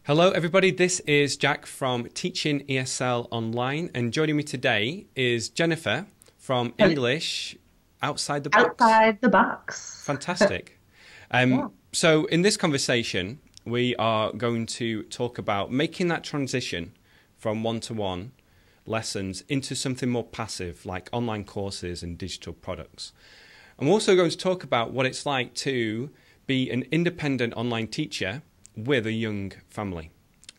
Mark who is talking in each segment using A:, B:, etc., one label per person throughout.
A: Hello, everybody. This is Jack from Teaching ESL Online, and joining me today is Jennifer from English Outside the Box.
B: Outside the box.
A: Fantastic.
B: Yeah.
A: So in this conversation, we are going to talk about making that transition from one-to-one lessons into something more passive, like online courses and digital products. I'm also going to talk about what it's like to be an independent online teacher with a young family.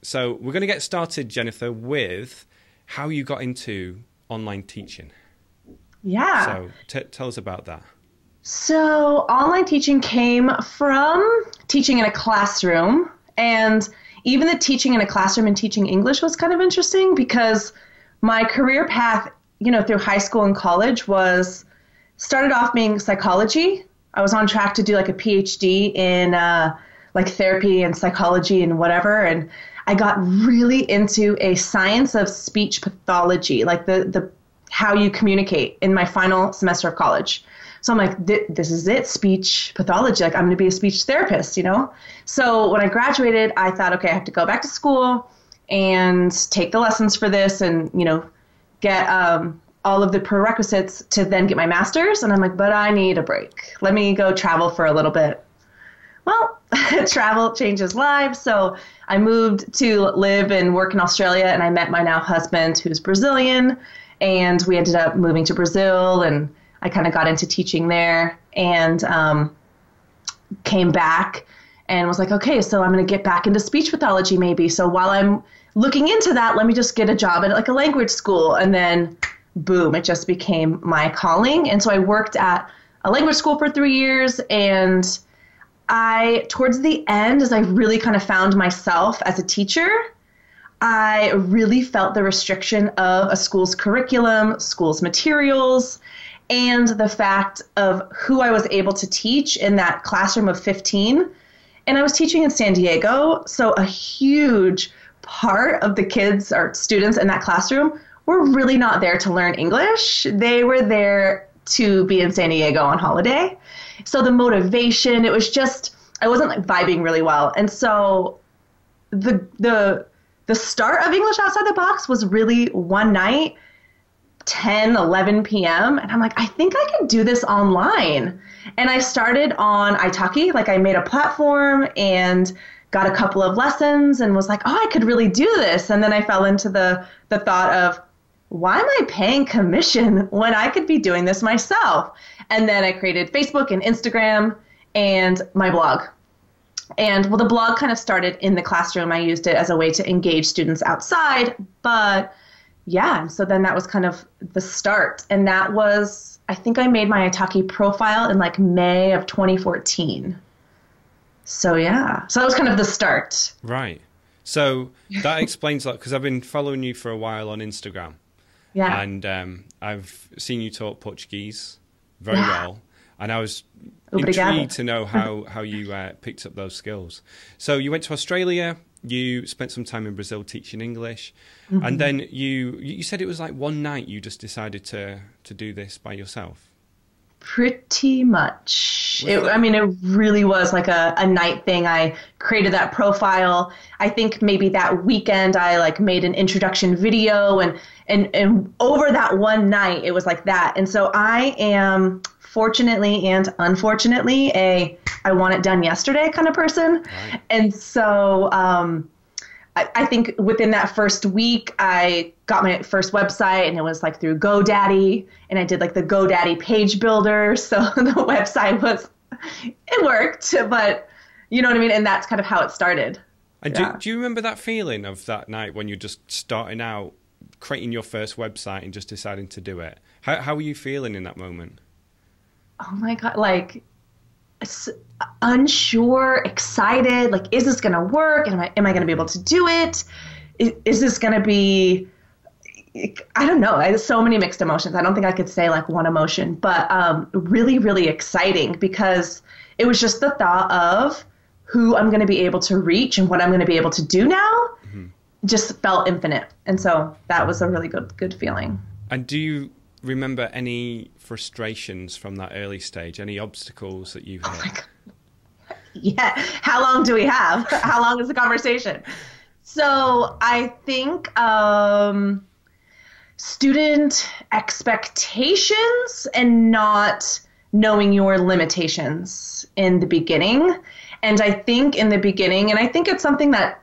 A: So we're going to get started, Jennifer, with how you got into online teaching.
B: Yeah.
A: So tell us about that.
B: So online teaching came from teaching in a classroom, and even the teaching in a classroom and teaching English was kind of interesting because my career path, through high school and college started off being psychology. I was on track to do like a PhD in like therapy and psychology and whatever. And I got really into a science of speech pathology, like the how you communicate in my final semester of college. So I'm like, this is it, speech pathology. Like I'm going to be a speech therapist, So when I graduated, I thought, okay, I have to go back to school and take the lessons for this and, get all of the prerequisites to then get my master's. And I'm like, but I need a break. Let me go travel for a little bit. Well, travel changes lives. So I moved to live and work in Australia, and I met my now husband, who's Brazilian, and we ended up moving to Brazil, and I kind of got into teaching there and came back and was like, okay, so I'm going to get back into speech pathology maybe. So while I'm looking into that, let me just get a job at like a language school. And then boom, it just became my calling. And so I worked at a language school for 3 years, and towards the end, as I really kind of found myself as a teacher, I really felt the restriction of a school's curriculum, school's materials, and the fact of who I was able to teach in that classroom of 15. And I was teaching in San Diego, so a huge part of the kids or students in that classroom were really not there to learn English. They were there to be in San Diego on holiday. So the motivation, it was just, I wasn't like vibing really well. And so the start of English Outside the Box was really one night, 10, 11 p.m. And I'm like, I think I can do this online. And I started on Italki, like I made a platform and got a couple of lessons and was like, oh, I could really do this. And then I fell into the thought of, why am I paying commission when I could be doing this myself? And then I created Facebook and Instagram and my blog. And well, the blog kind of started in the classroom. I used it as a way to engage students outside. But yeah, so then that was kind of the start. And that was, I think I made my Italki profile in like May of 2014. So yeah, so that was kind of the start.
A: Right. So that explains that, because I've been following you for a while on Instagram.
B: Yeah.
A: And I've seen you talk Portuguese very well. And I was
B: Obrigada.
A: intrigued to know how you picked up those skills. So you went to Australia, you spent some time in Brazil teaching English, and then you said it was like one night you just decided to do this by yourself.
B: Pretty much. It really was like a night thing. I created that profile. I think maybe that weekend I like made an introduction video, and over that one night it was like that. And so I am fortunately and unfortunately I want it done yesterday kind of person. Right. And so I think within that first week, I got my first website, and it was like through GoDaddy, and I did like the GoDaddy page builder. So the website it worked, but you know what I mean? And that's kind of how it started.
A: And
B: yeah.
A: do you remember that feeling of that night when you're just starting out, creating your first website and just deciding to do it? How were you feeling in that moment?
B: Oh my God, like unsure, excited, like, is this going to work? Am I going to be able to do it? Is this going to be, I don't know. I have so many mixed emotions. I don't think I could say like one emotion, but really, really exciting, because it was just the thought of who I'm going to be able to reach and what I'm going to be able to do now just felt infinite. And so that was a really good feeling.
A: And do you remember any frustrations from that early stage, any obstacles that you hit?
B: Oh my God. Yeah. How long do we have? How long is the conversation? So I think student expectations and not knowing your limitations in the beginning. And I think in the beginning, and I think it's something that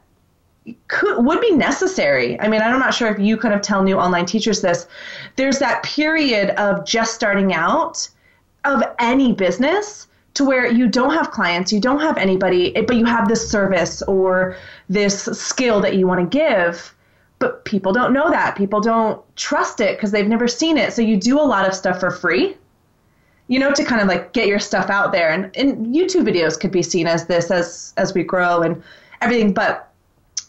B: would be necessary. I mean, I'm not sure if you kind of tell new online teachers this. There's that period of just starting out of any business to where you don't have clients, you don't have anybody, but you have this service or this skill that you want to give, but people don't know that. People don't trust it because they've never seen it. So you do a lot of stuff for free, you know, to kind of like get your stuff out there. And YouTube videos could be seen as this as we grow and everything. But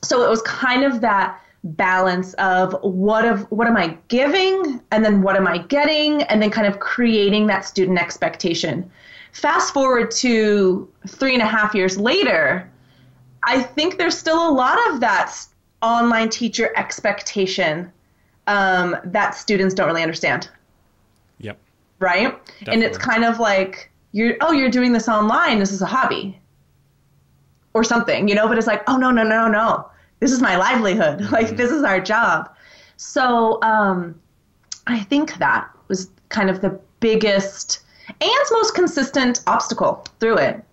B: so it was kind of that balance of what am I giving and then what am I getting, and then kind of creating that student expectation. Fast forward to 3.5 years later, I think there's still a lot of that online teacher expectation that students don't really understand.
A: Yep.
B: Right? Definitely. And it's kind of like, you're doing this online, this is a hobby or something, you know, but it's like, oh, no. This is my livelihood. Mm-hmm. Like, this is our job. So I think that was kind of the biggest and most consistent obstacle through it.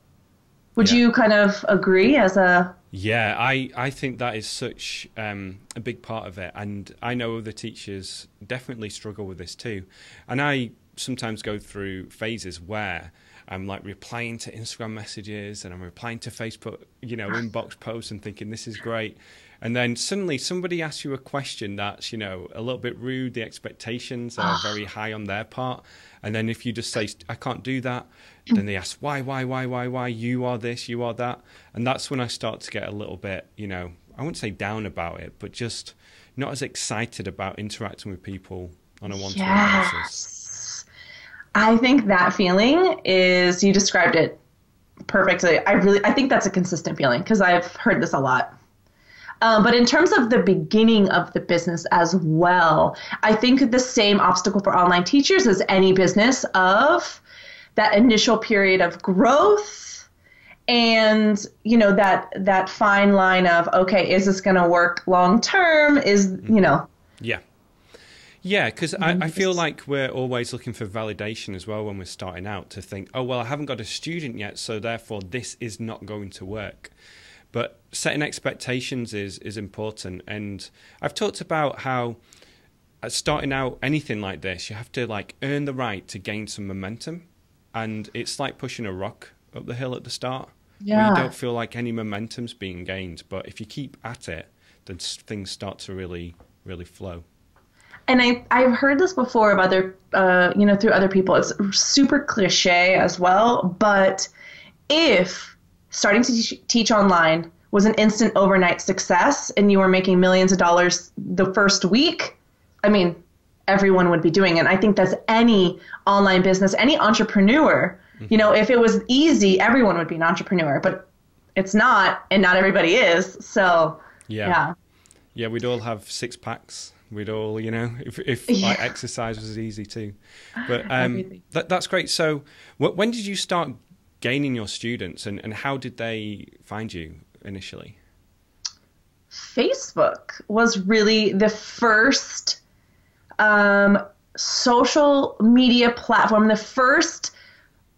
B: Would you kind of agree as a...
A: Yeah, I think that is such a big part of it. And I know other teachers definitely struggle with this too. And I sometimes go through phases where I'm like replying to Instagram messages and I'm replying to Facebook, you know, inbox posts and thinking this is great. And then suddenly somebody asks you a question that's, you know, a little bit rude. The expectations are very high on their part. And then if you just say, I can't do that, then they ask, why, you are this, you are that. And that's when I start to get a little bit, you know, I wouldn't say down about it, but just not as excited about interacting with people on a one-to-one basis.
B: I think that feeling is, you described it perfectly. I think that's a consistent feeling because I've heard this a lot. But in terms of the beginning of the business as well, I think the same obstacle for online teachers as any business of that initial period of growth and, you know, that fine line of, okay, is this going to work long term? Is, you know.
A: Yeah. Yeah, because I feel like we're always looking for validation as well when we're starting out, to think, oh, well, I haven't got a student yet, so therefore this is not going to work. But setting expectations is important. And I've talked about how starting out anything like this, you have to like earn the right to gain some momentum. And it's like pushing a rock up the hill at the start. Yeah. Where you don't feel like any momentum's being gained. But if you keep at it, then things start to really, really flow.
B: And I've heard this before of other, you know, through other people. It's super cliche as well. But if starting to teach online was an instant overnight success and you were making millions of dollars the first week, I mean, everyone would be doing it. And I think that's any online business, any entrepreneur. You know, if it was easy, everyone would be an entrepreneur, but it's not, and not everybody is. So, yeah,
A: we'd all have six packs. We'd all, you know, if like exercise was easy too. But that's great. So when did you start gaining your students, and how did they find you initially?
B: Facebook was really the first social media platform, the first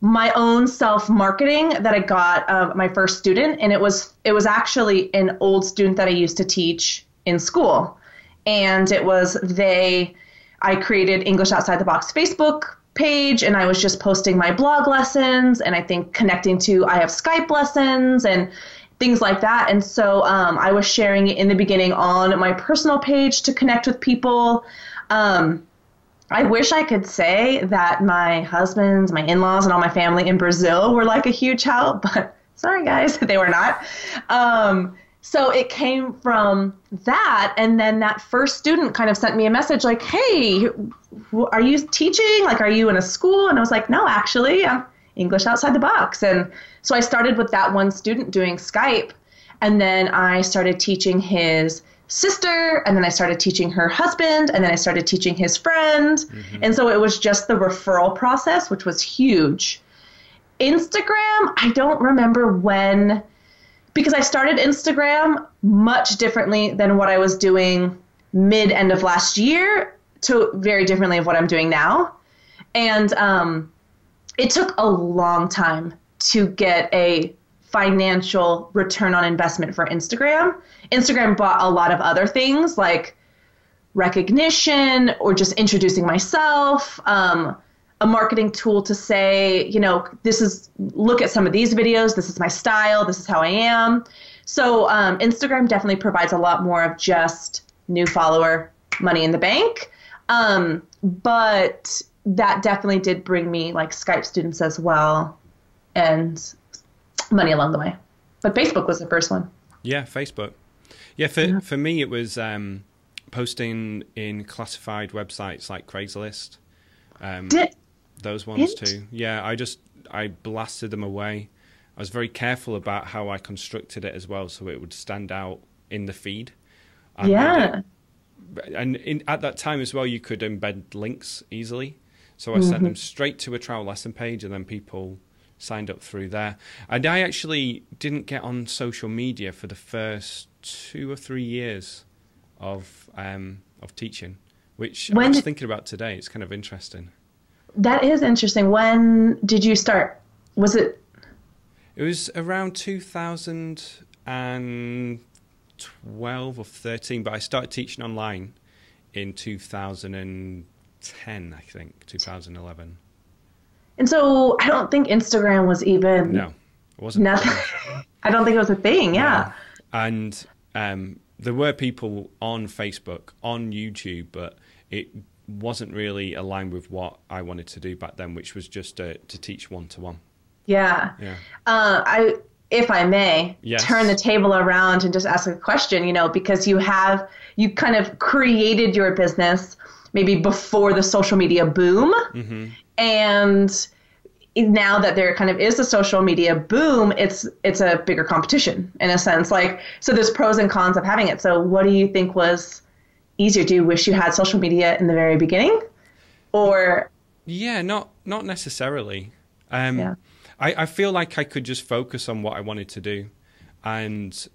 B: my own self-marketing that I got my first student. And it was actually an old student that I used to teach in school. And it was I created English Outside the Box Facebook page, and I was just posting my blog lessons, and I think connecting to, I have Skype lessons and things like that. And so I was sharing it in the beginning on my personal page to connect with people. I wish I could say that my husband, my in-laws, and all my family in Brazil were like a huge help, but sorry guys, they were not. So it came from that, and then that first student kind of sent me a message like, hey, are you teaching? Like, are you in a school? And I was like, no, actually, I'm English Outside the Box. And so I started with that one student doing Skype, and then I started teaching his sister, and then I started teaching her husband, and then I started teaching his friend. Mm-hmm. And so it was just the referral process, which was huge. Instagram, I don't remember when, because I started Instagram much differently than what I was doing mid-end of last year to very differently of what I'm doing now. And it took a long time to get a financial return on investment for Instagram. Instagram bought a lot of other things like recognition or just introducing myself, a marketing tool to say, look at some of these videos. This is my style. This is how I am. So Instagram definitely provides a lot more of just new follower, money in the bank. But that definitely did bring me like Skype students as well and money along the way. But Facebook was the first one.
A: Yeah, Facebook. Yeah, for me it was posting in classified websites like Craigslist. Those ones too. Yeah, I blasted them away. I was very careful about how I constructed it as well, so it would stand out in the feed. And at that time as well, you could embed links easily. So I sent them straight to a trial lesson page, and then people signed up through there. And I actually didn't get on social media for the first 2 or 3 years of teaching, which I was thinking about today. It's kind of interesting.
B: That is interesting. When did you start? Was it?
A: It was around 2012 or 13, but I started teaching online in 2010, I think, 2011.
B: And so I don't think Instagram was even...
A: No, it wasn't.
B: Nothing. I don't think it was a thing, yeah.
A: And there were people on Facebook, on YouTube, but it wasn't really aligned with what I wanted to do back then, which was just to teach one-to-one.
B: Yeah. If I may, turn the table around and just ask a question, because you kind of created your business maybe before the social media boom. Mm-hmm. And now that there kind of is a social media boom, it's a bigger competition in a sense. So there's pros and cons of having it. So what do you think was easier? Do you wish you had social media in the very beginning? Or? Yeah,
A: not necessarily. I feel like I could just focus on what I wanted to do, and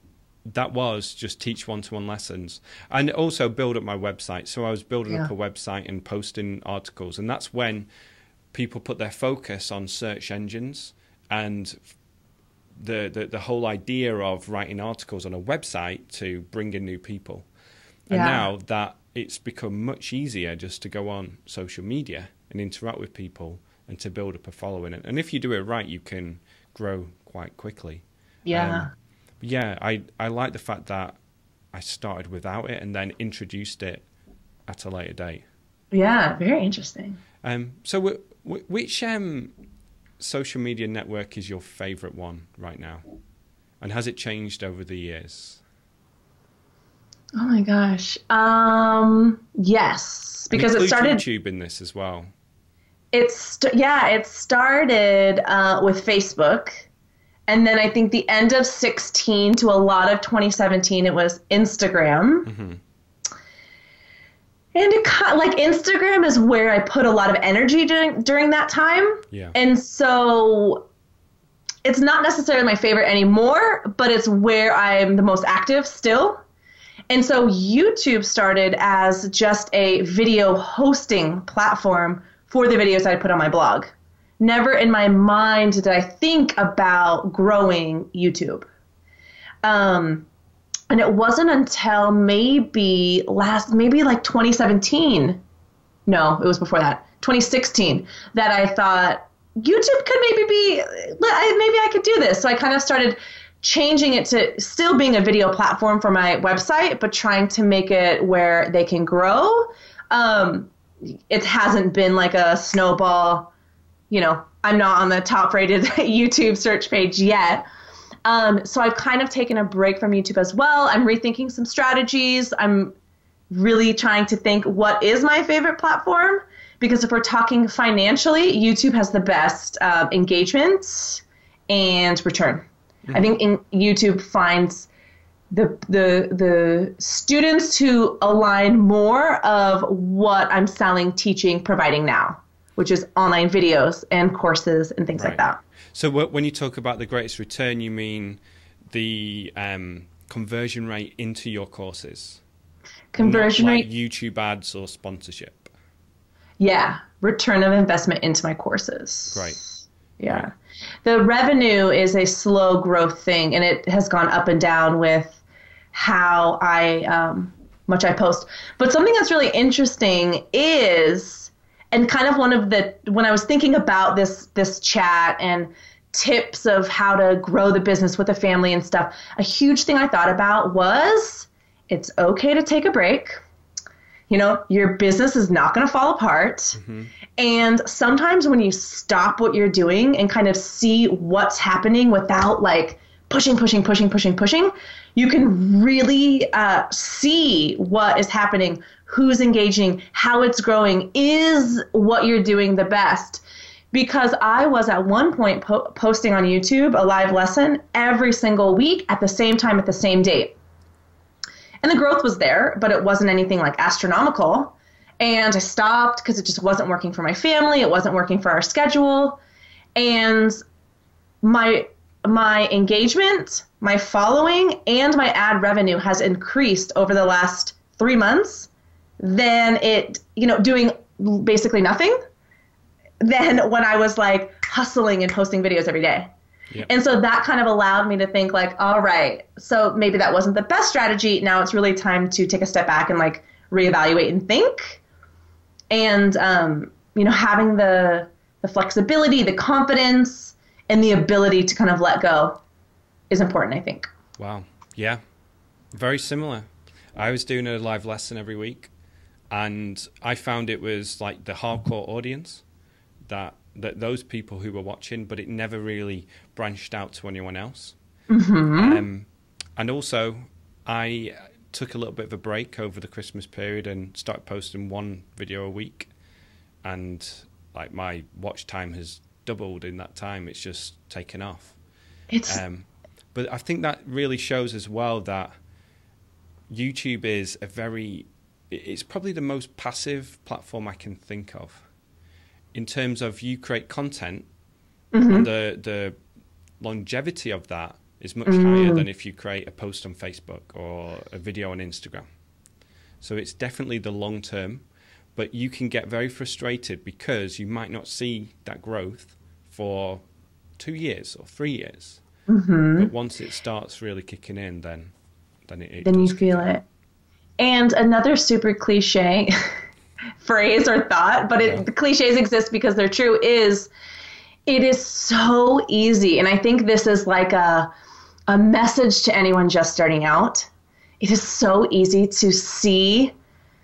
A: that was just teach one-to-one lessons and also build up my website. So I was building up a website and posting articles, and that's when people put their focus on search engines and the whole idea of writing articles on a website to bring in new people. And now that it's become much easier just to go on social media and interact with people and to build up a following. And if you do it right, you can grow quite quickly.
B: Yeah.
A: I like the fact that I started without it and then introduced it at a later date.
B: Yeah, very interesting.
A: So which social media network is your favorite one right now? And has it changed over the years?
B: Oh my gosh. Yes, because it started
A: YouTube in this as well.
B: It started with Facebook, and then I think the end of 2016 to a lot of 2017 it was Instagram. Mm-hmm. And Instagram is where I put a lot of energy during that time. Yeah. And so it's not necessarily my favorite anymore, but it's where I'm the most active still. And so YouTube started as just a video hosting platform for the videos I put on my blog. Never in my mind did I think about growing YouTube. And it wasn't until maybe 2017. No, it was before that. 2016 that I thought YouTube could maybe I could do this. So I kind of started changing it to still being a video platform for my website, but trying to make it where they can grow. It hasn't been like a snowball, I'm not on the top rated YouTube search page yet. So I've kind of taken a break from YouTube as well. I'm rethinking some strategies. I'm really trying to think what is my favorite platform, because if we're talking financially, YouTube has the best engagement and return. Mm-hmm. I think YouTube finds the students who align more of what I'm selling, teaching, providing now, which is online videos and courses and things like that.
A: So when you talk about the greatest return, you mean the conversion rate into your courses?
B: Conversion
A: not like
B: rate.
A: YouTube ads or sponsorship.
B: Yeah. Return of investment into my courses.
A: Great.
B: Yeah.
A: Right.
B: The revenue is a slow growth thing, and it has gone up and down with how much I post. But something that's really interesting is, and kind of when I was thinking about this chat and tips of how to grow the business with a family and stuff, a huge thing I thought about was it's okay to take a break. You know, your business is not going to fall apart. Mm-hmm. And sometimes when you stop what you're doing and kind of see what's happening without like pushing, you can really see what is happening, who's engaging, how it's growing, is what you're doing the best. Because I was at one point posting on YouTube a live lesson every single week at the same time at the same date. And the growth was there, but it wasn't anything like astronomical. And I stopped because it just wasn't working for my family. It wasn't working for our schedule. And my engagement, my following, and my ad revenue has increased over the last 3 months than it, doing basically nothing, than when I was like hustling and posting videos every day. Yep. And so that kind of allowed me to think like, all right, so maybe that wasn't the best strategy. Now it's really time to take a step back and like reevaluate and think. And, having the flexibility, the confidence, and the ability to kind of let go is important, I think.
A: Wow. Yeah. Very similar. I was doing a live lesson every week, and I found it was like the hardcore audience that those people who were watching, but it never really branched out to anyone else. Mm-hmm. And also, I took a little bit of a break over the Christmas period and started posting one video a week. And like my watch time has doubled in that time. It's just taken off. But I think that really shows as well that YouTube is it's probably the most passive platform I can think of. In terms of you create content, mm-hmm. and the longevity of that is much higher than if you create a post on Facebook or a video on Instagram. So it's definitely the long term, but you can get very frustrated because you might not see that growth for 2 years or 3 years. Mm-hmm. But once it starts really kicking in, then you feel it.
B: And another super cliche phrase or thought, but the cliches exist because they're true, is it is so easy. And I think this is like a message to anyone just starting out. It is so easy to see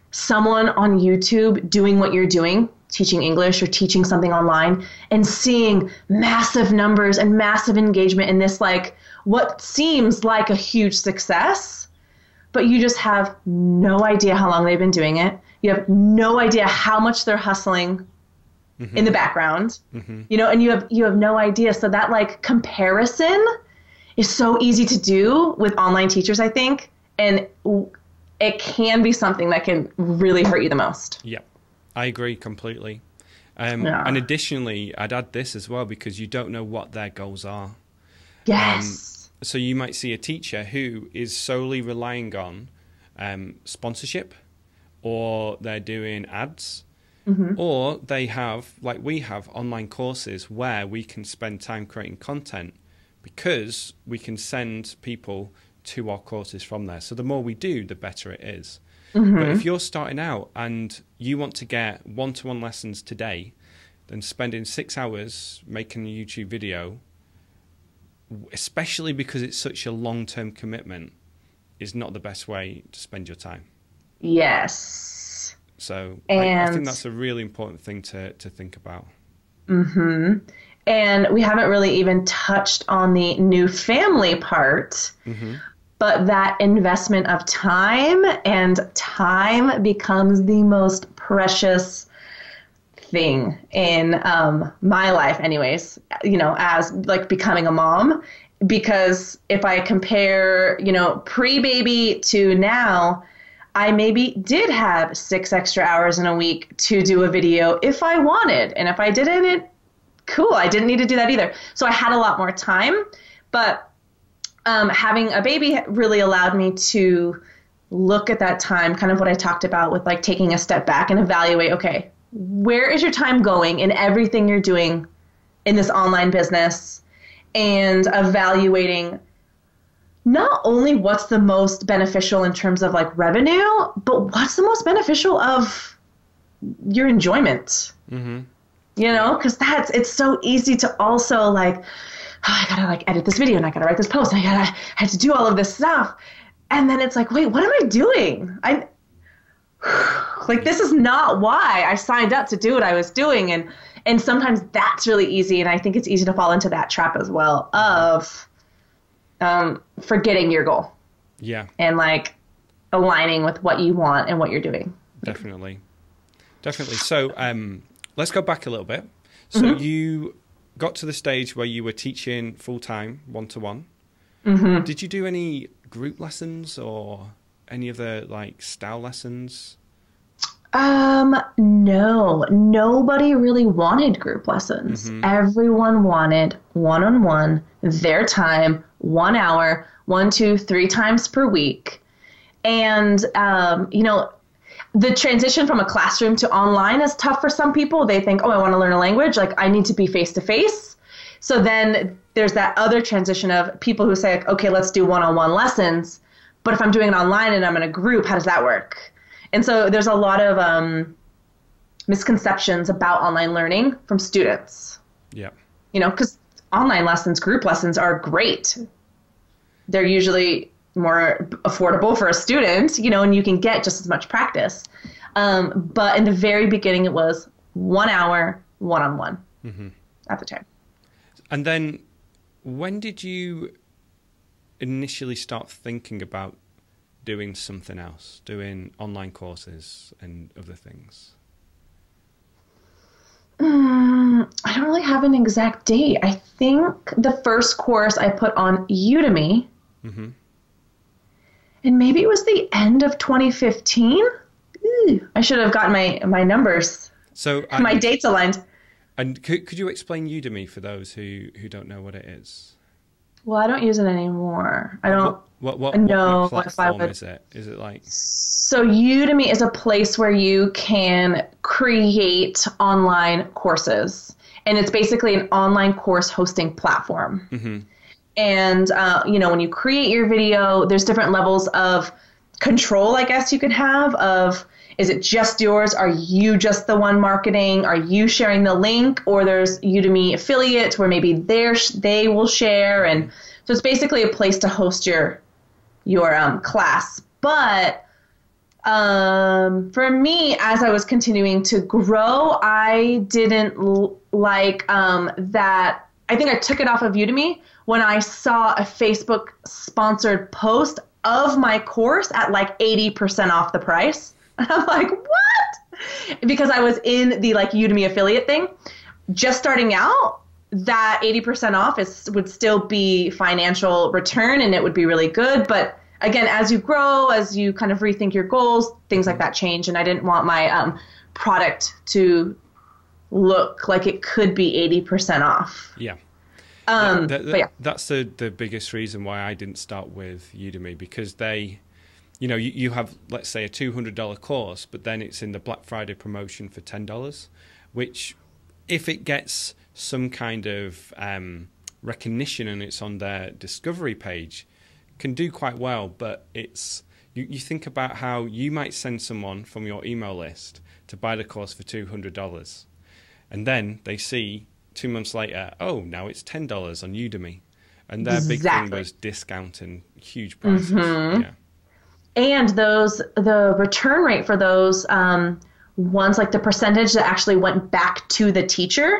B: someone on YouTube doing what you're doing, teaching English or teaching something online, and seeing massive numbers and massive engagement in this, like what seems like a huge success, but you just have no idea how long they've been doing it. You have no idea how much they're hustling mm-hmm. in the background, mm-hmm. And you have no idea. So that like comparison is so easy to do with online teachers, I think. And it can be something that can really hurt you the most.
A: Yeah, I agree completely. And additionally, I'd add this as well, because you don't know what their goals are.
B: Yes.
A: So you might see a teacher who is solely relying on sponsorship, or they're doing ads, mm-hmm. or they have, like we have, online courses where we can spend time creating content because we can send people to our courses from there. So the more we do, the better it is. Mm-hmm. But if you're starting out and you want to get one-to-one lessons today, then spending 6 hours making a YouTube video, especially because it's such a long-term commitment, is not the best way to spend your time.
B: Yes.
A: So I think that's a really important thing to think about.
B: Mm-hmm. And we haven't really even touched on the new family part, mm-hmm. but that investment of time, and time becomes the most precious thing in my life anyways, as like becoming a mom. Because if I compare, pre-baby to now, I maybe did have 6 extra hours in a week to do a video if I wanted. And if I didn't, it cool. I didn't need to do that either. So I had a lot more time, but having a baby really allowed me to look at that time, kind of what I talked about with like taking a step back and evaluate, okay, where is your time going in everything you're doing in this online business, and evaluating not only what's the most beneficial in terms of like revenue, but what's the most beneficial of your enjoyment. Mm-hmm. You know, because it's so easy to also like, oh, I gotta like edit this video and I gotta write this post and I have to do all of this stuff. And then it's like, wait, what am I doing? Like, this is not why I signed up to do what I was doing. And sometimes that's really easy. And I think it's easy to fall into that trap as well of forgetting your goal.
A: Yeah.
B: And like aligning with what you want and what you're doing.
A: Definitely. So let's go back a little bit. So you got to the stage where you were teaching full-time, one-to-one. Mm-hmm. Did you do any group lessons or any of the like style lessons?
B: No, nobody really wanted group lessons. Mm-hmm. Everyone wanted one-on-one, their time, 1 hour, 1, 2, 3 times per week. And, you know, the transition from a classroom to online is tough for some people. They think, oh, I want to learn a language. Like, I need to be face-to-face. So then there's that other transition of people who say, okay, let's do one-on-one lessons. But if I'm doing it online and I'm in a group, how does that work? And so there's a lot of misconceptions about online learning from students.
A: Yeah.
B: You know, because online lessons, group lessons are great. They're usually more affordable for a student, you know, and you can get just as much practice. But in the very beginning, it was 1 hour, one-on-one at the time.
A: And then when did you initially start thinking about doing something else, doing online courses and other things?
B: I don't really have an exact date. I think the first course I put on Udemy, and maybe it was the end of 2015. I should have gotten my numbers, so my dates aligned.
A: And could you explain Udemy for those who don't know what it is?
B: Well, I don't use it anymore. I don't
A: what
B: know
A: what platform is it? Is it like...
B: So Udemy is a place where you can create online courses. And it's basically an online course hosting platform. Mm-hmm. And, you know, when you create your video, there's different levels of control, I guess you could have, of, is it just yours? Are you just the one marketing? Are you sharing the link? Or there's Udemy affiliate where maybe they will share. And so it's basically a place to host your class. But for me, as I was continuing to grow, I didn't like that. I think I took it off of Udemy when I saw a Facebook sponsored post of my course at like 80% off the price. And I'm like, what? Because I was in the like Udemy affiliate thing. Just starting out, that 80% off would still be financial return and it would be really good. But again, as you grow, as you kind of rethink your goals, things like that change. And I didn't want my product to look like it could be 80% off.
A: Yeah.
B: But yeah.
A: That's the biggest reason why I didn't start with Udemy, because they... You know, you have, let's say, a $200 course, but then it's in the Black Friday promotion for $10, which, if it gets some kind of recognition and it's on their discovery page, can do quite well. But it's you think about how you might send someone from your email list to buy the course for $200, and then they see 2 months later, oh, now it's $10 on Udemy, and their big thing was discounting huge prices. Yeah.
B: And the return rate for those ones, like the percentage that actually went back to the teacher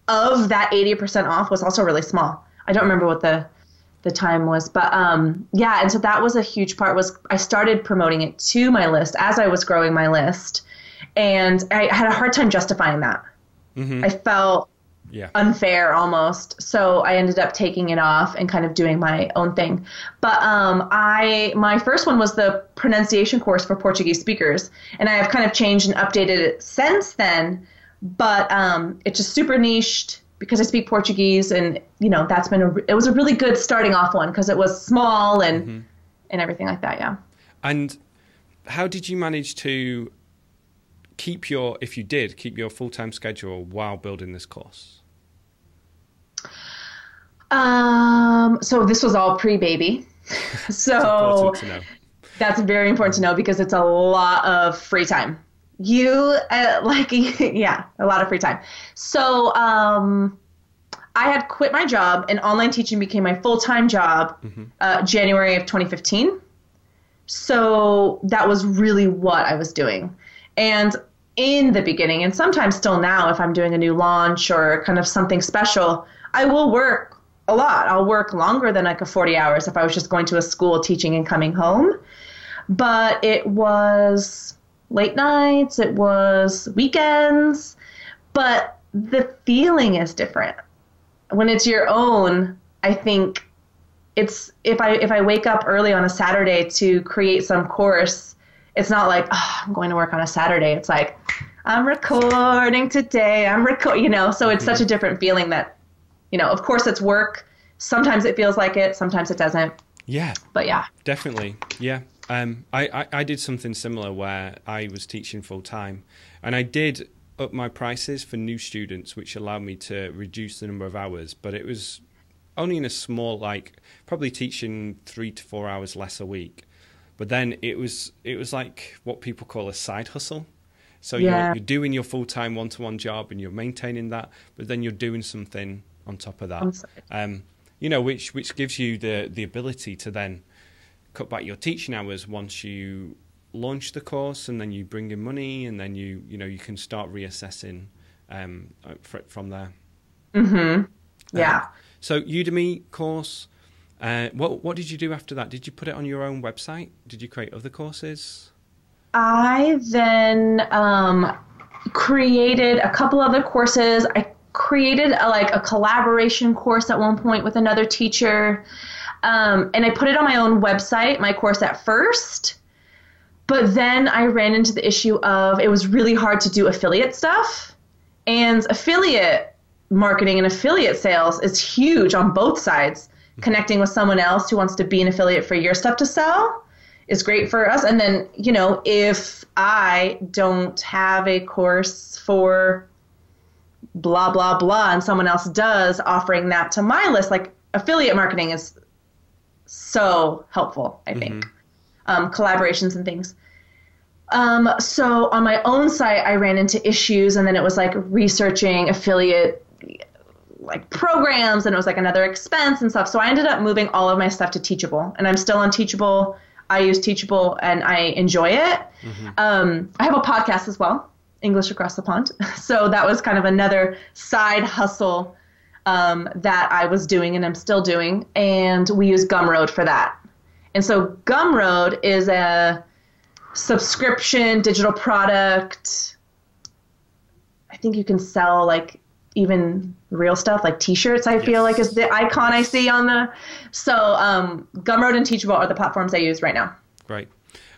B: of that 80% off was also really small. I don't remember what the time was, but yeah. And so that was a huge part. Was I started promoting it to my list as I was growing my list, and I had a hard time justifying that. Mm-hmm. I felt unfair almost. So I ended up taking it off and kind of doing my own thing. But my first one was the pronunciation course for Portuguese speakers. And I have kind of changed and updated it since then. but it's just super niched because I speak Portuguese, and it was a really good starting off one because it was small and everything like that. Yeah.
A: And how did you manage to keep your full-time schedule while building this course?
B: So this was all pre-baby. So that's very important to know because it's a lot of free time. A lot of free time. So I had quit my job, and online teaching became my full-time job January of 2015. So that was really what I was doing. And in the beginning, and sometimes still now, if I'm doing a new launch or kind of something special, I will work a lot. I'll work longer than like 40 hours if I was just going to a school, teaching, and coming home. But it was late nights, it was weekends, but the feeling is different. When it's your own, I think it's if I wake up early on a Saturday to create some course, it's not like, oh, I'm going to work on a Saturday. It's like, I'm recording today. So it's such a different feeling that, of course it's work. Sometimes it feels like it, sometimes it doesn't.
A: Yeah.
B: But yeah.
A: Definitely. Yeah. I did something similar where I was teaching full time, and I did up my prices for new students, which allowed me to reduce the number of hours, but it was only in a small, probably teaching 3 to 4 hours less a week. But then it was like what people call a side hustle. So you're doing your full-time one-to-one job and you're maintaining that, but then you're doing something on top of that, which gives you the ability to then cut back your teaching hours once you launch the course, and then you bring in money, and then you can start reassessing from there.
B: Yeah.
A: So Udemy course, what did you do after that? Did you put it on your own website? Did you create other courses?
B: I then created a couple other courses. I created a collaboration course at one point with another teacher, and I put it on my own website, my course at first. But then I ran into the issue of it was really hard to do affiliate stuff, and affiliate marketing and affiliate sales is huge on both sides. Connecting with someone else who wants to be an affiliate for your stuff to sell is great for us. And then, if I don't have a course for blah, blah, blah, and someone else does, offering that to my list, affiliate marketing is so helpful, I think. Collaborations and things. So on my own site, I ran into issues, and then it was researching affiliate programs, and it was another expense and stuff. So I ended up moving all of my stuff to Teachable, and I'm still on Teachable. I use Teachable and I enjoy it. I have a podcast as well, English Across the Pond. So that was kind of another side hustle that I was doing and I'm still doing. And we use Gumroad for that. And so Gumroad is a subscription digital product. I think you can sell even real stuff like t-shirts, I feel like is the icon I see on the. So Gumroad and Teachable are the platforms I use right now.
A: Right.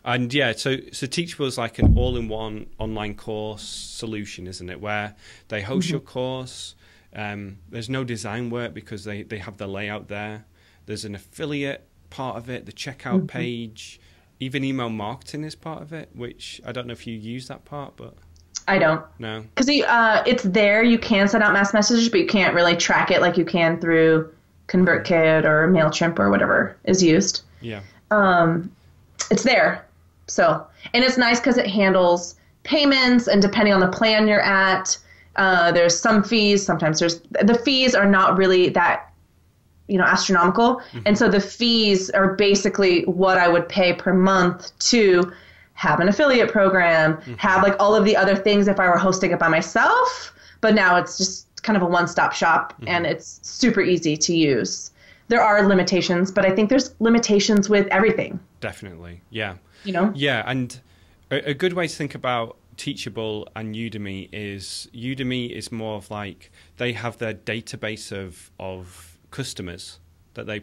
A: And yeah, so Teachable is like an all-in-one online course solution, isn't it? Where they host your course. There's no design work because they have the layout there. There's an affiliate part of it, the checkout page, even email marketing is part of it, which I don't know if you use that part, but...
B: I don't.
A: No.
B: Because it's there. You can send out mass messages, but you can't really track it like you can through ConvertKit or MailChimp or whatever is used.
A: Yeah.
B: It's there. So, and it's nice because it handles payments, and depending on the plan you're at, there's some fees. Sometimes the fees are not really that, astronomical. And so the fees are basically what I would pay per month to have an affiliate program, have all of the other things if I were hosting it by myself. But now it's just kind of a one-stop shop, and it's super easy to use. There are limitations, but I think there's limitations with everything.
A: Definitely, yeah.
B: Yeah,
A: and a good way to think about Teachable and Udemy is more of they have their database of customers that they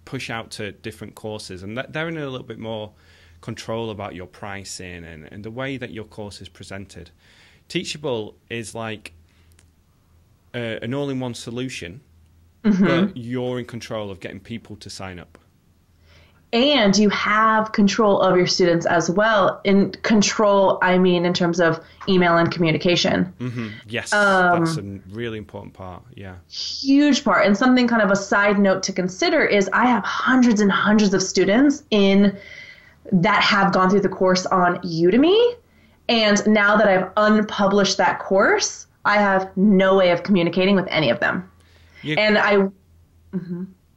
A: push out to different courses, and they're in a little bit more control about your pricing and the way that your course is presented. Teachable is like an all-in-one solution, but you're in control of getting people to sign up.
B: And you have control of your students as well. In control, I mean, in terms of email and communication.
A: Yes, that's a really important part. Yeah.
B: Huge part. And something kind of a side note to consider is I have hundreds and hundreds of students that have gone through the course on Udemy. And now that I've unpublished that course, I have no way of communicating with any of them.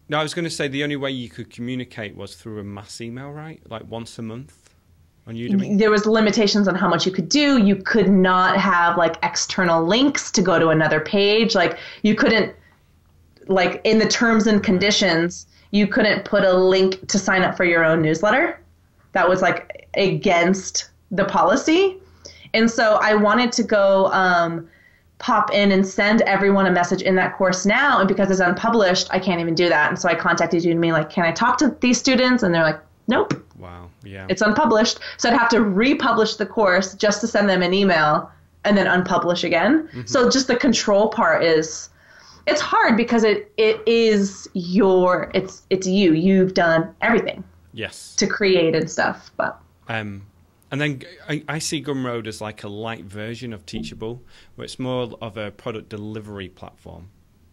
A: No, I was going to say the only way you could communicate was through a mass email, right? Like once a month on Udemy?
B: There was limitations on how much you could do. You could not have like external links to go to another page. Like you couldn't, like in the terms and conditions, you couldn't put a link to sign up for your own newsletter. That was like against the policy. And so I wanted to go pop in and send everyone a message in that course now. And because it's unpublished, I can't even do that. And so I contacted Udemy, like, can I talk to these students? And they're like, nope.
A: Wow. Yeah.
B: It's unpublished. So I'd have to republish the course just to send them an email and then unpublish again. So just the control part it's hard because it is it's you. You've done everything.
A: Yes.
B: To create and stuff. But
A: and then I see Gumroad as like a light version of Teachable, where it's more of a product delivery platform.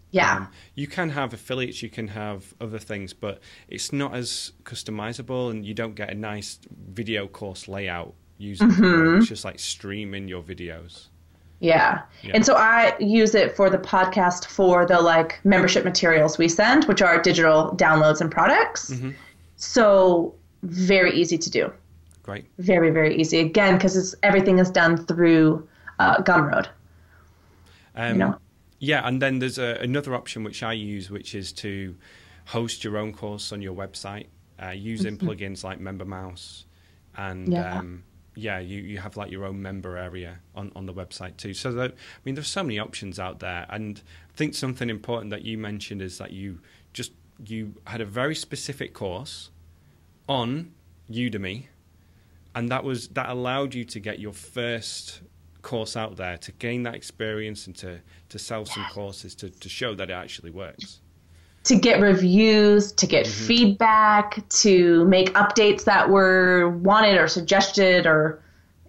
B: Yeah.
A: You can have affiliates, you can have other things, but it's not as customizable, and you don't get a nice video course layout using Gumroad. It's just like streaming your videos.
B: Yeah. And so I use it for the podcast for the like membership materials we send, which are digital downloads and products. So very easy to do.
A: Great.
B: Very, very easy. Again, because everything is done through Gumroad.
A: Yeah, and then there's another option which I use, which is to host your own course on your website using plugins like MemberMouse. And you have like your own member area on the website too. So there's so many options out there. And I think something important that you mentioned is that you had a very specific course on Udemy. And that allowed you to get your first course out there, to gain that experience and to sell some courses to show that it actually works. To get reviews, to get feedback, to make updates that were wanted or suggested, or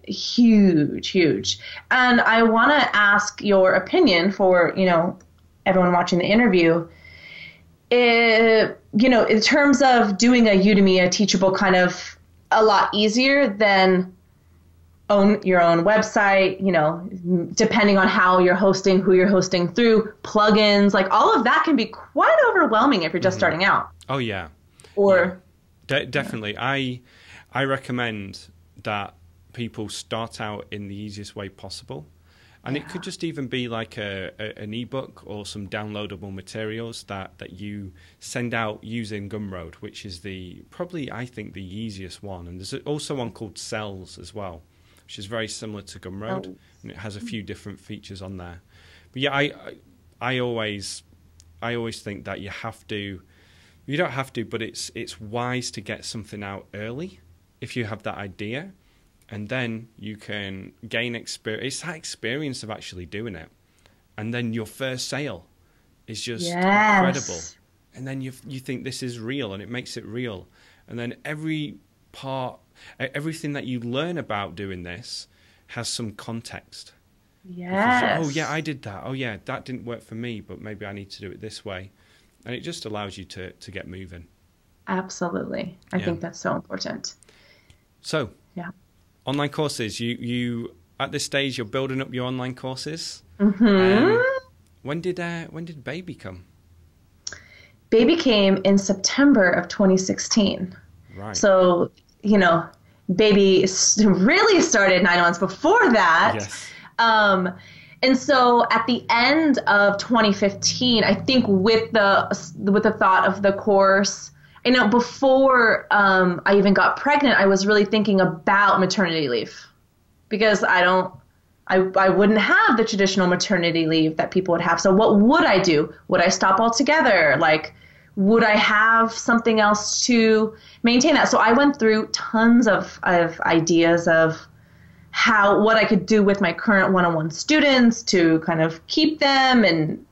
A: huge. And I want to ask your opinion for, everyone watching the interview. In terms of doing a Udemy, a Teachable kind of a lot easier than own your own website, depending on how you're hosting, who you're hosting through, plugins, like all of that can be quite overwhelming if you're just starting out. Oh, yeah. Definitely. I recommend that people start out in the easiest way possible. And it could just even be like an ebook or some downloadable materials that you send out using Gumroad, which is probably I think the easiest one. And there's also one called Cells as well, which is very similar to Gumroad, and it has a few different features on there. But yeah, I always think that you don't have to, but it's wise to get something out early if you have that idea. And then you can gain experience. It's that experience of actually doing it. And then your first sale is just incredible. And then you think this is real, and it makes it real. And then everything that you learn about doing this has some context.
B: Yes.
A: Oh, yeah, I did that. Oh, yeah, that didn't work for me, but maybe I need to do it this way. And it just allows you to get moving. Absolutely. I think that's so important. So, online courses. You at this stage, you're building up your online courses. When did Baby come? Baby came in September of 2016. Right. So, Baby really started 9 months before that. Yes. And so at the end of 2015, I think with the thought of the course, before I even got pregnant, I was really thinking about maternity leave, because I wouldn't have the traditional maternity leave that people would have. So what would I do? Would I stop altogether? Like, would I have something else to maintain that? So I went through tons of ideas of
B: what I could do with my current one-on-one students to kind of keep them. And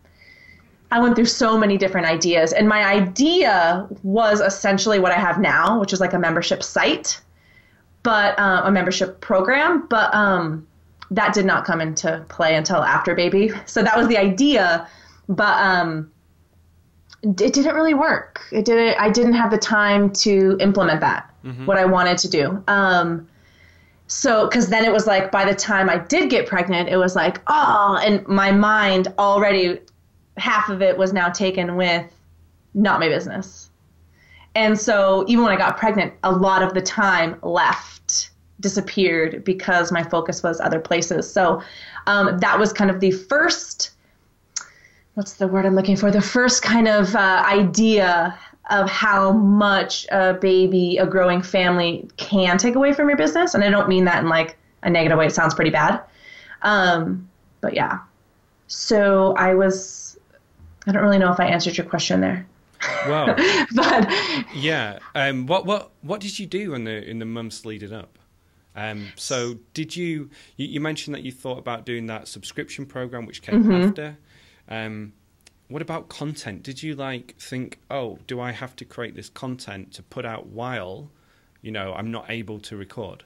B: I went through so many different ideas. And my idea was essentially what I have now, which is like a membership site, but a membership program. But that did not come into play until after baby. So that was the idea. But it didn't really work. I didn't have the time to implement that, what I wanted to do. So, because then it was like, by the time I did get pregnant, it was like, oh, and my mind already, half of it was now taken with not my business. And so even when I got pregnant, a lot of the time disappeared because my focus was other places. So that was kind of the first, what's the word I'm looking for? The first kind of idea of how much a growing family can take away from your business. And I don't mean that in like a negative way. It sounds pretty bad. But yeah. So I don't really know if I answered your question there.
A: Well,
B: but
A: yeah. What did you do in the months leading up? So did you mentioned that you thought about doing that subscription program, which came after. What about content? Did you think, oh, do I have to create this content to put out while, I'm not able to record?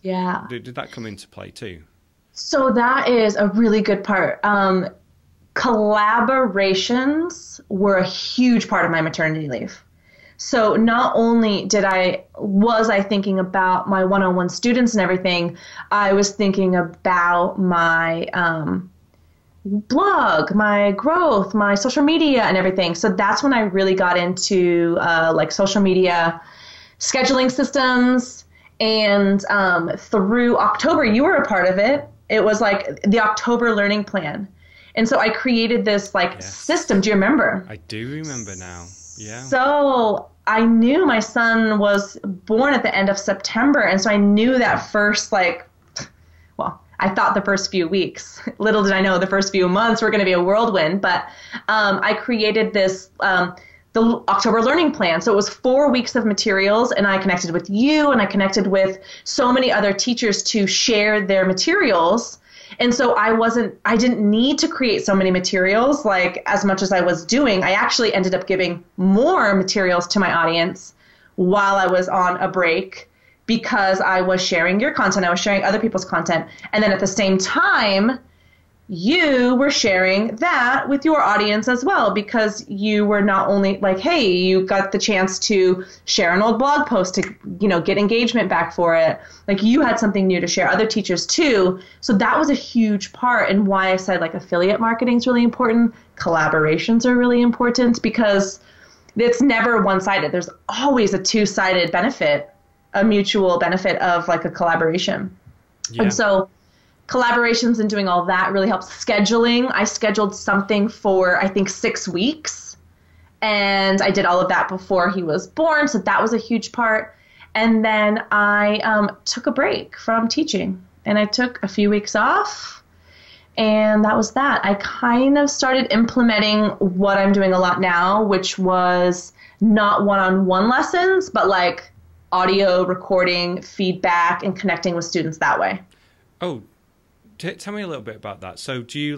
B: Yeah.
A: Did that come into play too?
B: So that is a really good part. Collaborations were a huge part of my maternity leave. So not only was I thinking about my one-on-one students and everything, I was thinking about my blog, my growth, my social media and everything. So that's when I really got into social media scheduling systems. And through October, you were a part of it. It was like the October learning plan. And so I created this system. Do you remember?
A: I do remember now. Yeah.
B: So I knew my son was born at the end of September. And so I knew that first, I thought the first few weeks, little did I know the first few months were going to be a whirlwind. But I created this, the October learning plan. So it was 4 weeks of materials, and I connected with you, and I connected with so many other teachers to share their materials. And so I didn't need to create so many materials as much as I was doing. I actually ended up giving more materials to my audience while I was on a break, because I was sharing your content, I was sharing other people's content. And then at the same time, you were sharing that with your audience as well, because you were not only hey, you got the chance to share an old blog post to, get engagement back for it. You had something new to share, other teachers too. So that was a huge part, and why I said affiliate marketing is really important. Collaborations are really important, because it's never one-sided. There's always a two-sided benefit, a mutual benefit of a collaboration. Yeah. And so collaborations and doing all that really helps. Scheduling, I scheduled something for, I think, 6 weeks. And I did all of that before he was born. So that was a huge part. And then I took a break from teaching. And I took a few weeks off. And that was that. I kind of started implementing what I'm doing a lot now, which was not one-on-one lessons, but audio recording, feedback, and connecting with students that way.
A: Oh, tell me a little bit about that. So do you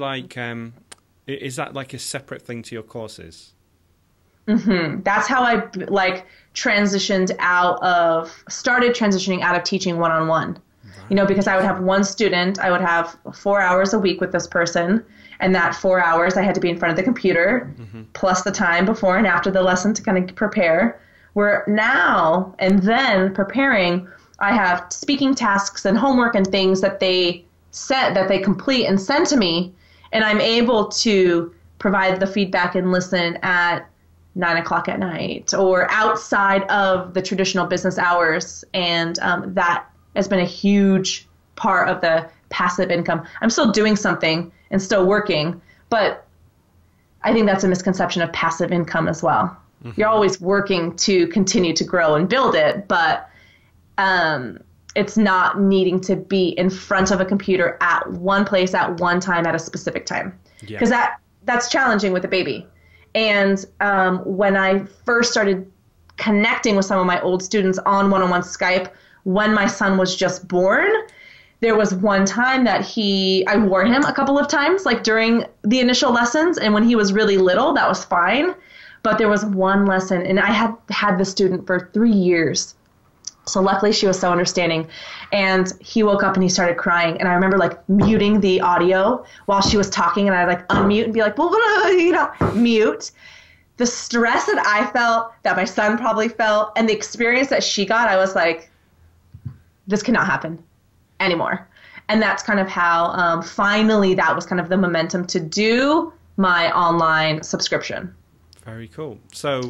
A: is that a separate thing to your courses?
B: Mm-hmm. That's how I started transitioning out of teaching one-on-one. Right. Because I would have one student, I would have 4 hours a week with this person, and that 4 hours I had to be in front of the computer, plus the time before and after the lesson to kind of prepare. Where now and then preparing, I have speaking tasks and homework and things that they complete and send to me, and I'm able to provide the feedback and listen at 9 o'clock at night or outside of the traditional business hours. And that has been a huge part of the passive income. I'm still doing something and still working, but I think that's a misconception of passive income as well. Mm-hmm. You're always working to continue to grow and build it, but it's not needing to be in front of a computer at one place at one time at a specific time. Because that's challenging with a baby. And when I first started connecting with some of my old students on one-on-one Skype when my son was just born, there was one time that I wore him a couple of times, like during the initial lessons. And when he was really little, that was fine. But there was one lesson, and I had the student for 3 years. So luckily she was so understanding, and he woke up and he started crying. And I remember like muting the audio while she was talking, and I'd like unmute and be like, well, mute. The stress that I felt, that my son probably felt, and the experience that she got, I was like, this cannot happen anymore. And that's kind of how finally that was kind of the momentum to do my online subscription.
A: Very cool. So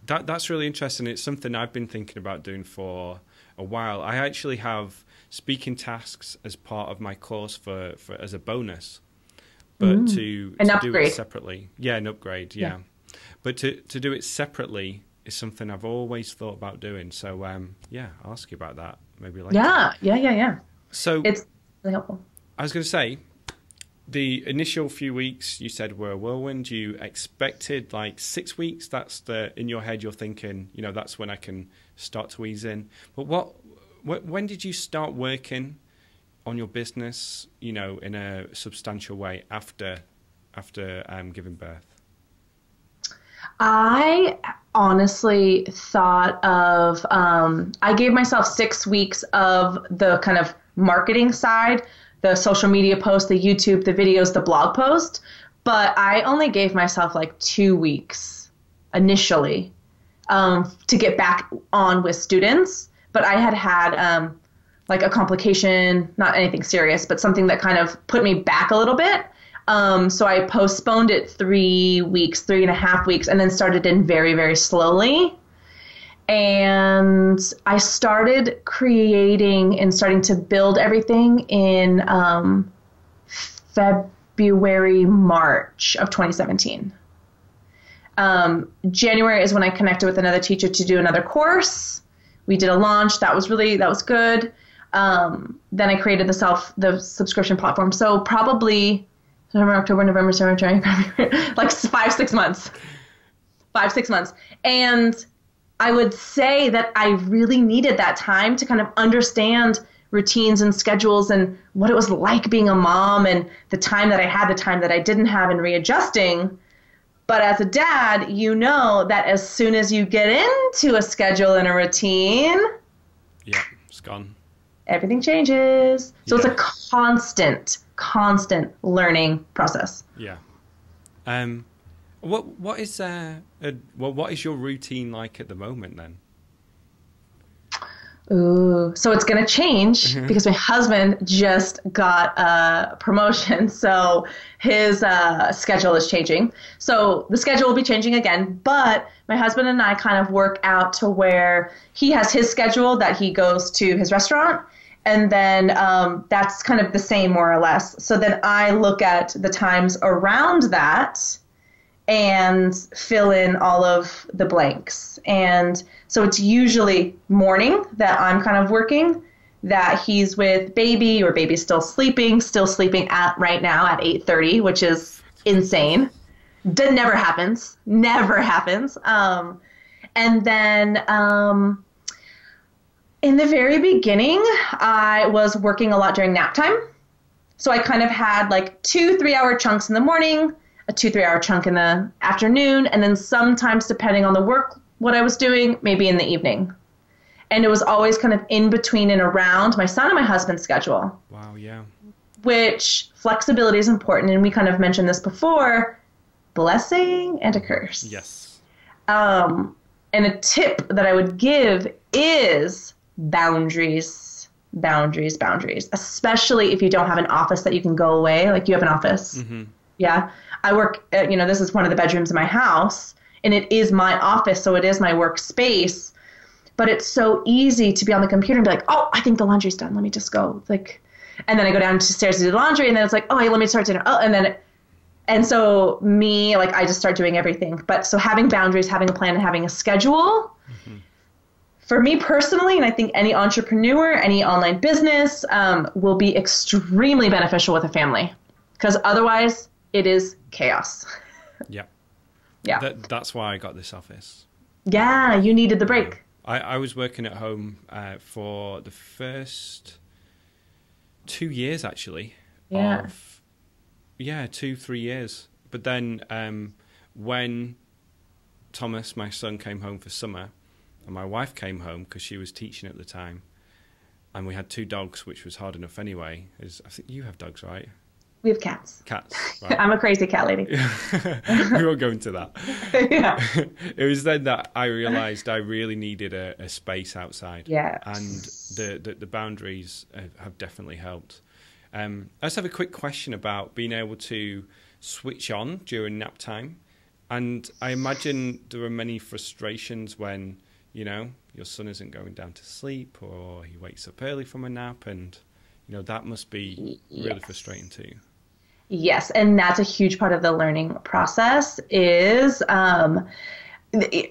A: that's really interesting. It's something I've been thinking about doing for a while. I actually have speaking tasks as part of my course for as a bonus, but to do it separately. Yeah, an upgrade. Yeah. But to do it separately is something I've always thought about doing. So I'll ask you about that maybe later.
B: Yeah. So it's really helpful.
A: I was going to say, the initial few weeks you said were a whirlwind. You expected like 6 weeks. That's in your head you're thinking, that's when I can start to ease in. But when did you start working on your business, in a substantial way after giving birth?
B: I honestly thought of, I gave myself 6 weeks of the kind of marketing side, the social media post, the YouTube, the videos, the blog post, but I only gave myself like 2 weeks initially to get back on with students. But I had like a complication, not anything serious, but something that kind of put me back a little bit. So I postponed it 3 weeks, 3.5 weeks, and then started in very, very slowly. And I started creating and starting to build everything in February, March of 2017. January is when I connected with another teacher to do another course. We did a launch. That was good. Then I created the subscription platform. So probably September, October, November, December, January, February, like 5-6 months. 5-6 months. And I would say that I really needed that time to kind of understand routines and schedules and what it was like being a mom, and the time that I had, the time that I didn't have, and readjusting. But as a dad, that as soon as you get into a schedule and a routine,
A: it's gone.
B: Everything changes. So it's a constant learning process.
A: Yeah. What is your routine like at the moment then?
B: Ooh, so it's going to change because my husband just got a promotion, so his schedule is changing. So the schedule will be changing again, but my husband and I kind of work out to where he has his schedule that he goes to his restaurant, and then that's kind of the same more or less. So then I look at the times around that and fill in all of the blanks. And so it's usually morning that I'm kind of working, that he's with baby, or baby's still sleeping at right now at 8:30, which is insane. Never happens. And then in the very beginning, I was working a lot during nap time. So I kind of had like 2-3 hour chunks in the morning, a 2-3 hour chunk in the afternoon, and then sometimes, depending on the work, what I was doing, maybe in the evening. And it was always kind of in between and around my son and my husband's schedule.
A: Wow, yeah.
B: Which flexibility is important, and we kind of mentioned this before, blessing and a curse.
A: Yes.
B: And a tip that I would give is boundaries, especially if you don't have an office that you can go away, like you have an office. Mm-hmm. Yeah. I work, this is one of the bedrooms in my house, and it is my office, so it is my workspace. But it's so easy to be on the computer and be like, oh, I think the laundry's done. Let me just go. And then I go downstairs to do the laundry, and then it's like, oh, hey, let me start dinner. Oh, and so I just start doing everything. But so having boundaries, having a plan, and having a schedule, for me personally, and I think any entrepreneur, any online business, will be extremely beneficial with a family, because otherwise it is chaos.
A: Yeah.
B: Yeah.
A: That's why I got this office.
B: Yeah, you needed the break.
A: I was working at home for the first 2 years actually.
B: Yeah.
A: 2-3 years. But then when Thomas, my son, came home for summer, and my wife came home because she was teaching at the time, and we had 2 dogs, which was hard enough anyway. I think you have dogs, right?
B: We have cats.
A: Cats. Right.
B: I'm a crazy cat lady.
A: We won't go into that.
B: Yeah.
A: It was then that I realised I really needed a space outside.
B: Yeah.
A: And the boundaries have definitely helped. I just have a quick question about being able to switch on during nap time. And I imagine there are many frustrations when, your son isn't going down to sleep or he wakes up early from a nap, and, that must be really frustrating too.
B: Yes, and that's a huge part of the learning process is,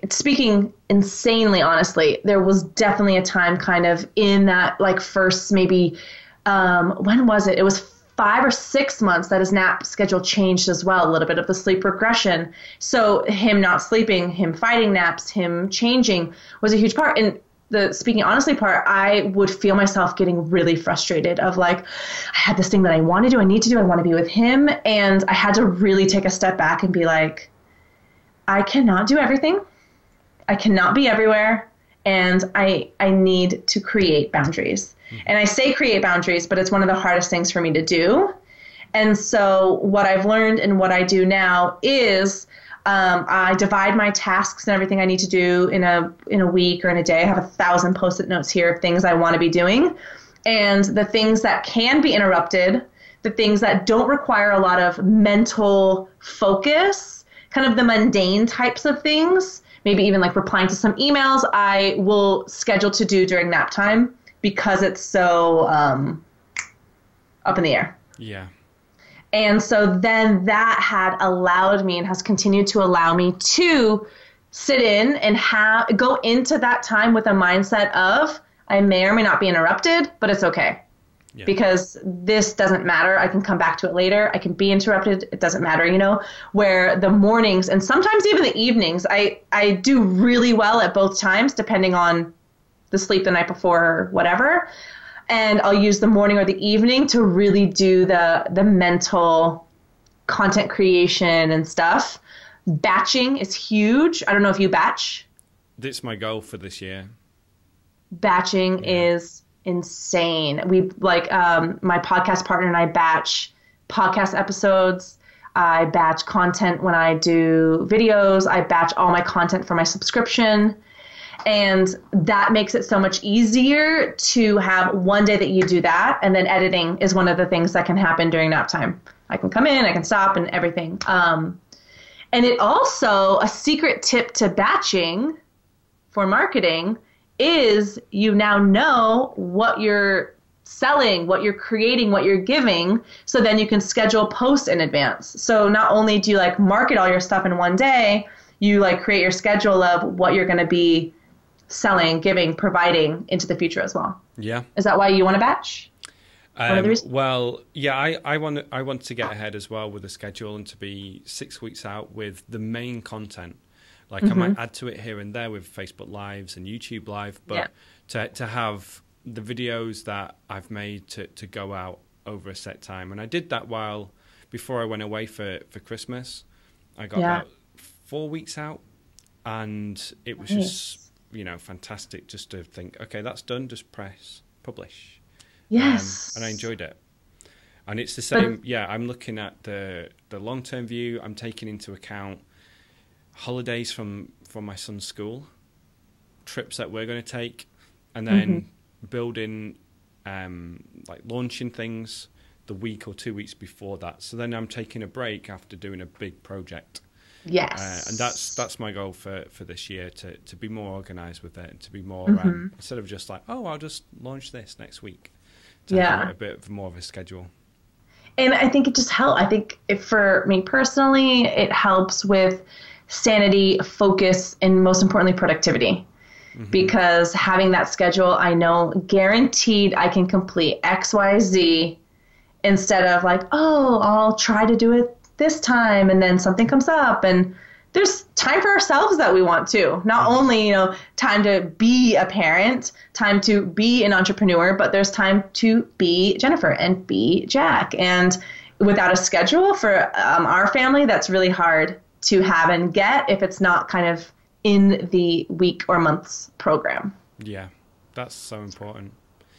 B: speaking insanely honestly, there was definitely a time kind of in that like first maybe, when was it? It was 5 or 6 months that his nap schedule changed as well, a little bit of the sleep regression. So him not sleeping, him fighting naps, him changing was a huge part. And the speaking honestly part, I would feel myself getting really frustrated of like, I had this thing that I want to do, I need to do, I want to be with him. And I had to really take a step back and be like, I cannot do everything. I cannot be everywhere. And I need to create boundaries. Mm-hmm. And I say create boundaries, but it's one of the hardest things for me to do. And so what I've learned and what I do now is I divide my tasks and everything I need to do in a week or in a day. I have 1,000 Post-it notes here of things I want to be doing. And the things that can be interrupted, the things that don't require a lot of mental focus, kind of the mundane types of things, maybe even like replying to some emails, I will schedule to do during nap time because it's so up in the air.
A: Yeah.
B: And so then that had allowed me and has continued to allow me to sit in and go into that time with a mindset of I may or may not be interrupted, but it's okay. Yeah. Because this doesn't matter. I can come back to it later. I can be interrupted. It doesn't matter, where the mornings and sometimes even the evenings, I do really well at both times, depending on the sleep the night before or whatever. And I'll use the morning or the evening to really do the mental content creation and stuff. Batching is huge. I don't know if you batch.
A: That's my goal for this year.
B: Batching is insane. We my podcast partner and I batch podcast episodes. I batch content when I do videos. I batch all my content for my subscription. And that makes it so much easier to have one day that you do that. And then editing is one of the things that can happen during nap time. I can come in, I can stop and everything. And it also, a secret tip to batching for marketing is you now know what you're selling, what you're creating, what you're giving. So then you can schedule posts in advance. So not only do you market all your stuff in one day, you create your schedule of what you're going to be selling, giving, providing into the future as well.
A: Yeah.
B: Is that why you want to batch?
A: Well, yeah, I want to get ahead as well with the schedule and to be 6 weeks out with the main content. I might add to it here and there with Facebook Lives and YouTube Live, but to have the videos that I've made to go out over a set time. And I did that before I went away for Christmas. I got about 4 weeks out, and it was just fantastic just to think, okay, that's done, just press publish.
B: Yes.
A: And I enjoyed it. And it's the same, I'm looking at the long-term view. I'm taking into account holidays from my son's school, trips that we're going to take, and then building, launching things the week or 2 weeks before that. So then I'm taking a break after doing a big project.
B: Yes.
A: And that's my goal for this year, to be more organized with it, and to be more, instead of just I'll just launch this next week, to have a bit more of a schedule.
B: And I think it just helps. I think for me personally, it helps with sanity, focus, and most importantly, productivity. Because having that schedule, I know guaranteed I can complete X, Y, Z instead of I'll try to do it this time and then something comes up. And there's time for ourselves that we want to. Not only, time to be a parent, time to be an entrepreneur, but there's time to be Jennifer and be Jack. And without a schedule for our family, that's really hard to have and get if it's not kind of in the week or month's program.
A: Yeah, that's so important.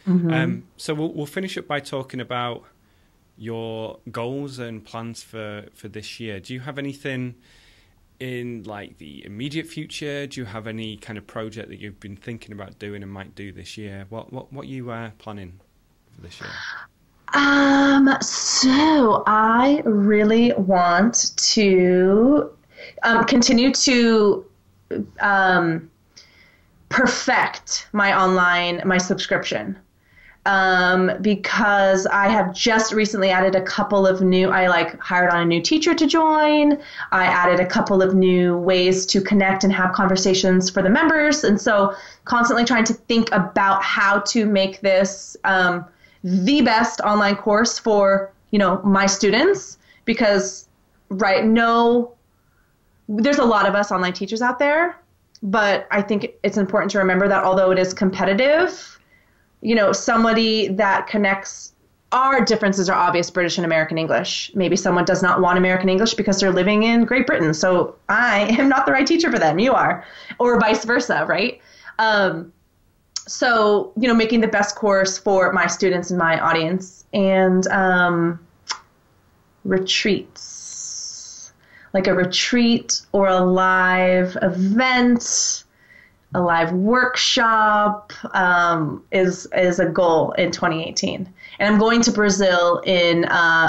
B: Mm-hmm.
A: So we'll finish up by talking about your goals and plans for this year. Do you have anything in like the immediate future? Do you have any kind of project that you've been thinking about doing and might do this year? What you planning for this year?
B: So I really want to continue to perfect my subscription. Because I have just recently added a couple of I hired on a new teacher to join. I added a couple of new ways to connect and have conversations for the members. And so constantly trying to think about how to make this the best online course for, my students, because there's a lot of us online teachers out there, but I think it's important to remember that although it is competitive, somebody that connects, our differences are obvious, British and American English. Maybe someone does not want American English because they're living in Great Britain. So I am not the right teacher for them. You are, or vice versa, right? So, making the best course for my students and my audience, and retreats, like a retreat or a live event, a live workshop is a goal in 2018. And I'm going to Brazil in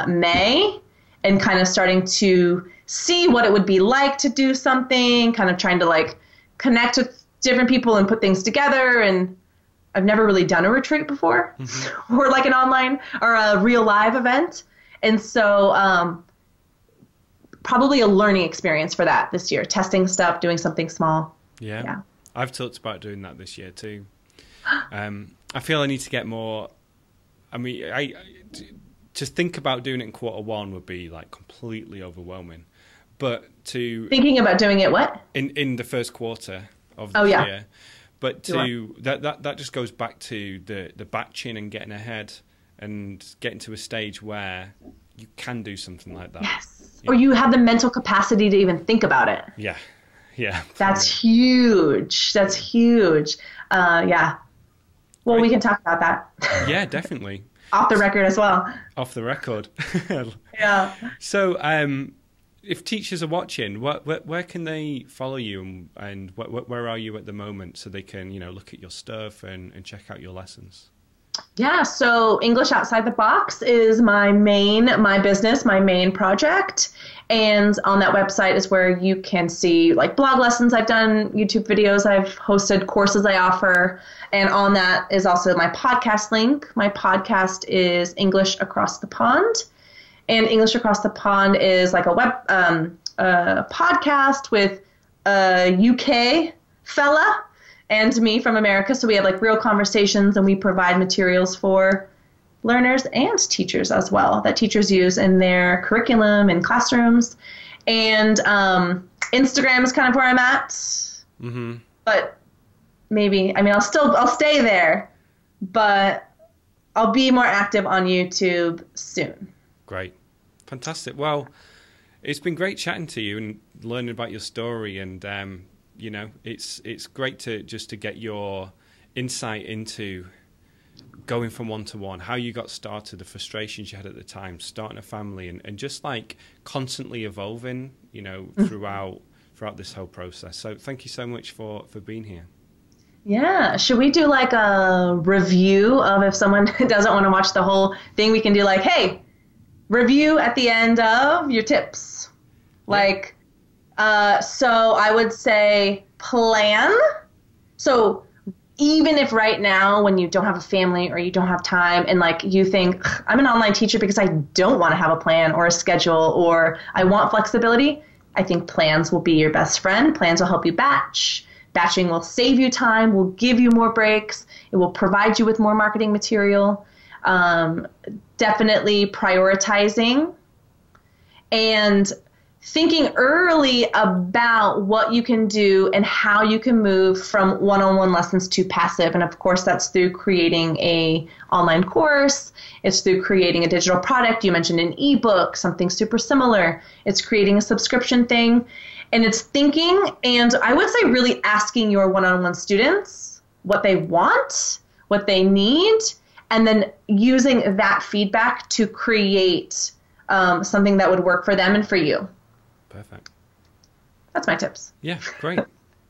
B: May and kind of starting to see what it would be like to do something, kind of trying to connect with different people and put things together. And I've never really done a retreat before, or an online or a real live event. And so probably a learning experience for that this year, testing stuff, doing something small.
A: Yeah. I've talked about doing that this year too. I feel I need to get more. I mean, to think about doing it in quarter 1 would be completely overwhelming. But thinking
B: about doing it what?
A: In the first quarter of the year. But that just goes back to the batching and getting ahead and getting to a stage where you can do something like that.
B: Yes. Or you have the mental capacity to even think about it.
A: Yeah. Yeah.
B: That's huge. That's huge. Yeah. Well, we can talk about that.
A: Yeah, definitely.
B: Off the record as well.
A: Off the record.
B: Yeah.
A: So, if teachers are watching, where can they follow you and where are you at the moment so they can, look at your stuff and check out your lessons?
B: Yeah, so English Outside the Box is my business, my main project. And on that website is where you can see blog lessons I've done, YouTube videos I've hosted, courses I offer. And on that is also my podcast link. My podcast is English Across the Pond. And English Across the Pond is a web a podcast with a UK fella and me from America. So we have real conversations, and we provide materials for learners and teachers as well that teachers use in their curriculum and classrooms. And Instagram is kind of where I'm at. Mm-hmm. But maybe, I'll stay there, but I'll be more active on YouTube soon.
A: Great. Fantastic. Well, it's been great chatting to you and learning about your story, and it's great to get your insight into going from 1-to-1, how you got started, the frustrations you had at the time, starting a family, and just constantly evolving, throughout this whole process. So thank you so much for being here.
B: Yeah. Should we do a review of, if someone doesn't want to watch the whole thing, we can do hey, review at the end of your tips. So I would say plan. So even if right now when you don't have a family or you don't have time and you think, I'm an online teacher because I don't want to have a plan or a schedule or I want flexibility, I think plans will be your best friend. Plans will help you batch. Batching will save you time, will give you more breaks. It will provide you with more marketing material. Definitely prioritizing and thinking early about what you can do and how you can move from one-on-one lessons to passive. And of course, that's through creating a online course. It's through creating a digital product. You mentioned an ebook, something super similar. It's creating a subscription thing. And it's thinking, and I would say really asking your one-on-one students what they want, what they need, and then using that feedback to create something that would work for them and for you.
A: Perfect.
B: That's my tips.
A: Yeah, great.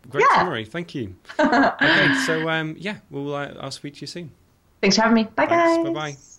A: Great summary. Thank you. Okay, so I'll speak to you soon.
B: Thanks for having me. Bye,
A: Thanks.
B: guys.
A: Bye-bye.